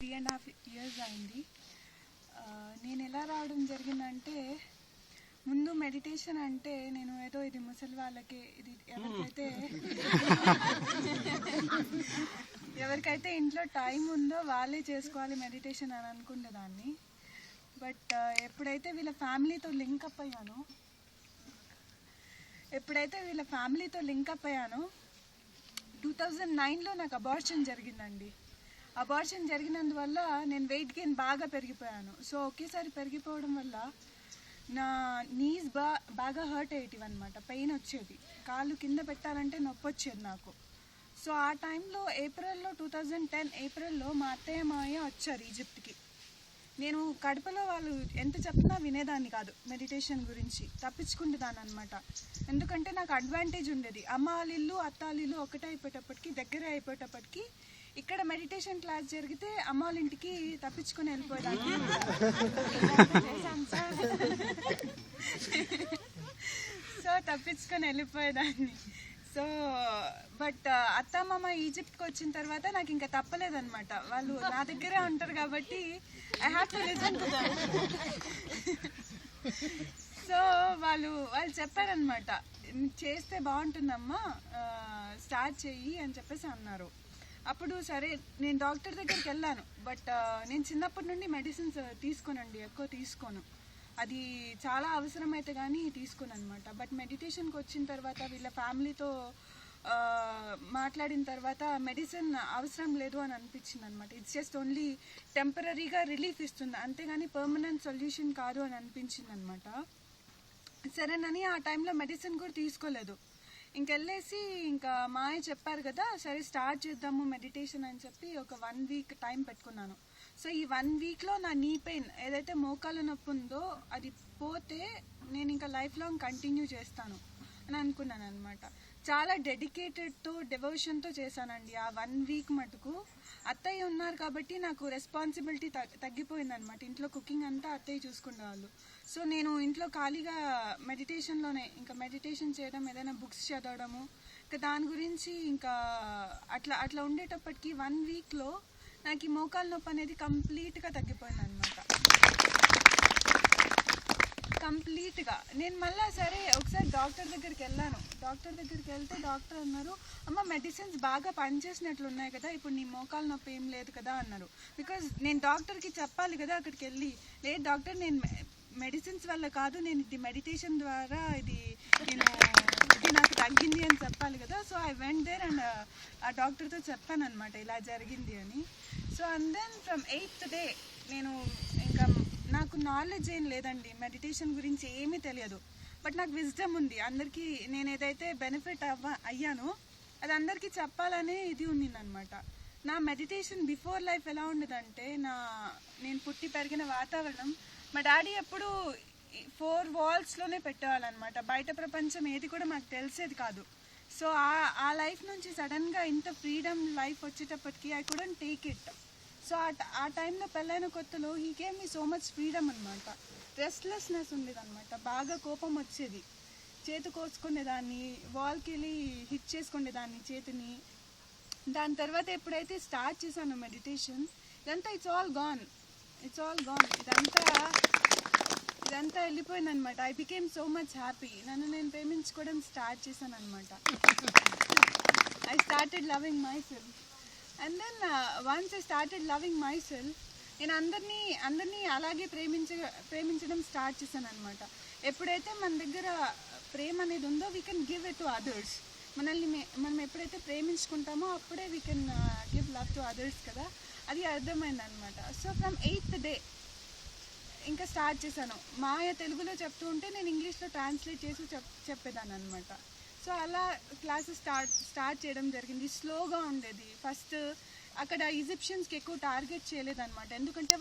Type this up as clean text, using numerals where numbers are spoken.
3.5 years అయింది. నేను ఎలా రావడం జరిగిందంటే, ముందు మెడిటేషన్ అంటే నేను ఏదో ఇది ముసలి వాళ్ళకి, ఇది ఎవరికైతే ఇంట్లో టైం ఉందో వాళ్ళే చేసుకోవాలి మెడిటేషన్ అని అనుకునేదాన్ని. బట్ ఎప్పుడైతే వీళ్ళ ఫ్యామిలీతో లింకప్ అయ్యానో 2009లో నాకు అబార్షన్ జరిగిందండి. అబార్షన్ జరిగినందువల్ల నేను వెయిట్ గెయిన్ బాగా పెరిగిపోయాను. సో ఒకేసారి పెరిగిపోవడం వల్ల నా నీస్ బాగా హర్ట్ అయ్యేటివి అనమాట. పెయిన్ వచ్చేది, కాళ్ళు కింద పెట్టాలంటే నొప్పి వచ్చేది నాకు. సో ఆ టైంలో 2010 ఏప్రిల్లో మా అత్తయ్య మావయ్య వచ్చారు ఈజిప్ట్కి. నేను కడపలో వాళ్ళు ఎంత చెప్పినా వినేదాన్ని కాదు మెడిటేషన్ గురించి, తప్పించుకునేదాన్ని అనమాట. ఎందుకంటే నాకు అడ్వాంటేజ్ ఉండేది, అమ్మ వాళ్ళ ఇల్లు అత్త వాళ్ళ ఇల్లు ఒకటే అయిపోయేటప్పటికి, దగ్గరే అయిపోయేటప్పటికి ఇక్కడ మెడిటేషన్ క్లాస్ జరిగితే అమ్మ వాళ్ళ ఇంటికి తప్పించుకొని వెళ్ళిపోయేదాన్ని. సో తప్పించుకొని వెళ్ళిపోయేదాన్ని. సో బట్ అత్తమ్మ ఈజిప్ట్కి వచ్చిన తర్వాత నాకు ఇంకా తప్పలేదన్నమాట. వాళ్ళు నా దగ్గరే ఉంటారు కాబట్టి I have to listen to them. So వాళ్ళు చెప్పారనమాట, చేస్తే బాగుంటుందమ్మా, స్టార్ట్ చెయ్యి అని చెప్పేసి అన్నారు. అప్పుడు సరే నేను డాక్టర్ దగ్గరికి వెళ్ళాను. బట్ నేను చిన్నప్పటి నుండి మెడిసిన్స్ తీసుకోనండి, ఎక్కువ తీసుకోను. అది చాలా అవసరమైతే కానీ తీసుకోను అనమాట. బట్ మెడిటేషన్కి వచ్చిన తర్వాత వీళ్ళ ఫ్యామిలీతో మాట్లాడిన తర్వాత మెడిసిన్ అవసరం లేదు అని అనిపించింది అనమాట. ఇట్స్ జస్ట్ ఓన్లీ టెంపరీగా రిలీఫ్ ఇస్తుంది, అంతేగాని పర్మనెంట్ సొల్యూషన్ కాదు అని అనిపించింది అనమాట. సరేనని ఆ టైంలో మెడిసిన్ కూడా తీసుకోలేదు. ఇంకెళ్ళేసి ఇంకా మాయ చెప్పారు కదా, సరే స్టార్ట్ చేద్దాము మెడిటేషన్ అని చెప్పి ఒక 1 వీక్ టైం పెట్టుకున్నాను. సో ఈ 1 వీక్లో నా నీ పెయిన్ ఏదైతే మోకాలు నొప్పి ఉందో అది పోతే నేను ఇంకా లైఫ్ లాంగ్ కంటిన్యూ చేస్తాను అని అనుకున్నాను అనమాట. చాలా డెడికేటెడ్తో డివోషన్తో చేశానండి ఆ 1 వీక్ మటుకు. అత్తయ్య ఉన్నారు కాబట్టి నాకు రెస్పాన్సిబిలిటీ తగ్గిపోయింది అనమాట. ఇంట్లో కుకింగ్ అంతా అత్తయ్య చూసుకునేవాళ్ళు. సో నేను ఇంట్లో ఖాళీగా మెడిటేషన్లోనే ఇంకా మెడిటేషన్ చేయడం, ఏదైనా బుక్స్ చదవడము, ఇంకా దాని గురించి ఇంకా అట్లా ఉండేటప్పటికి 1 వీక్లో నాకు ఈ మోకాలు నొప్పి అనేది కంప్లీట్గా తగ్గిపోయింది అనమాట. కంప్లీట్గా నేను మళ్ళీ సరే ఒకసారి డాక్టర్ దగ్గరికి వెళ్ళాను. డాక్టర్ దగ్గరికి వెళ్తే డాక్టర్ అన్నారు, అమ్మ మెడిసిన్స్ బాగా పనిచేసినట్లు ఉన్నాయి కదా, ఇప్పుడు నీ మోకాలు నొప్పి ఏం లేదు కదా అన్నారు. బికాజ్ నేను డాక్టర్కి చెప్పాలి కదా అక్కడికి వెళ్ళి, లేదు డాక్టర్ నేను మెడిసిన్స్ వల్ల కాదు, నేను ఇది మెడిటేషన్ ద్వారా ఇది నాకు తగ్గింది అని చెప్పాలి కదా. So I went there and ఆ డాక్టర్తో చెప్పాను అనమాట ఇలా జరిగింది అని. So and then from 8th day నేను ఇంకా, నాకు నాలెడ్జ్ ఏం లేదండి మెడిటేషన్ గురించి, ఏమీ తెలియదు. బట్ నాకు విజ్డమ్ ఉంది, అందరికీ నేను ఏదైతే బెనిఫిట్ అయ్యానో అది అందరికీ చెప్పాలనే ఇది ఉండిందనమాట. నా మెడిటేషన్ బిఫోర్ లైఫ్ ఎలా ఉండదంటే, నేను పుట్టి పెరిగిన వాతావరణం, మా డాడీ ఎప్పుడు 4 walls-లోనే పెట్టేవాళ్ళనమాట. బయట ప్రపంచం ఏది కూడా మాకు తెలిసేది కాదు. సో ఆ లైఫ్ నుంచి సడన్గా ఇంత ఫ్రీడమ్ లైఫ్ వచ్చేటప్పటికి I couldn't take it. So ఆ టైంలో పెళ్ళైన కొత్తలో he gave me so much freedom అనమాట. రెస్ట్లెస్నెస్ ఉండేది అనమాట, బాగా కోపం వచ్చేది, చేతి కోసుకునేదాన్ని, వాల్కి వెళ్ళి హిట్ చేసుకునేదాన్ని చేతిని. దాని తర్వాత ఎప్పుడైతే స్టార్ట్ చేశాను మెడిటేషన్, ఇదంతా ఇట్స్ ఆల్ గాన్. ఇదంతా వెళ్ళిపోయింది అనమాట. I became so much happy. నన్ను నేను ప్రేమించుకోవడం స్టార్ట్ చేశాను అనమాట. I started loving myself. And then once I started loving myself, నేను అందరినీ అలాగే ప్రేమించడం స్టార్ట్ చేశాను అనమాట. ఎప్పుడైతే మన దగ్గర ప్రేమ అనేది ఉందో we can give it to others. మనం ఎప్పుడైతే ప్రేమించుకుంటామో అప్పుడే we can give love to others కదా, అది అర్థమైంది అనమాట. సో ఫ్రమ్ 8th డే ఇంకా స్టార్ట్ చేశాను. మాయ తెలుగులో చెప్తూ ఉంటే నేను ఇంగ్లీష్లో ట్రాన్స్లేట్ చేసి చెప్పేదాన్ని అనమాట. సో అలా క్లాసెస్ స్టార్ట్ చేయడం జరిగింది. స్లోగా ఉండేది. ఫస్ట్ అక్కడ ఈజిప్షియన్స్కి ఎక్కువ టార్గెట్ చేయలేదన్నమాట, ఎందుకంటే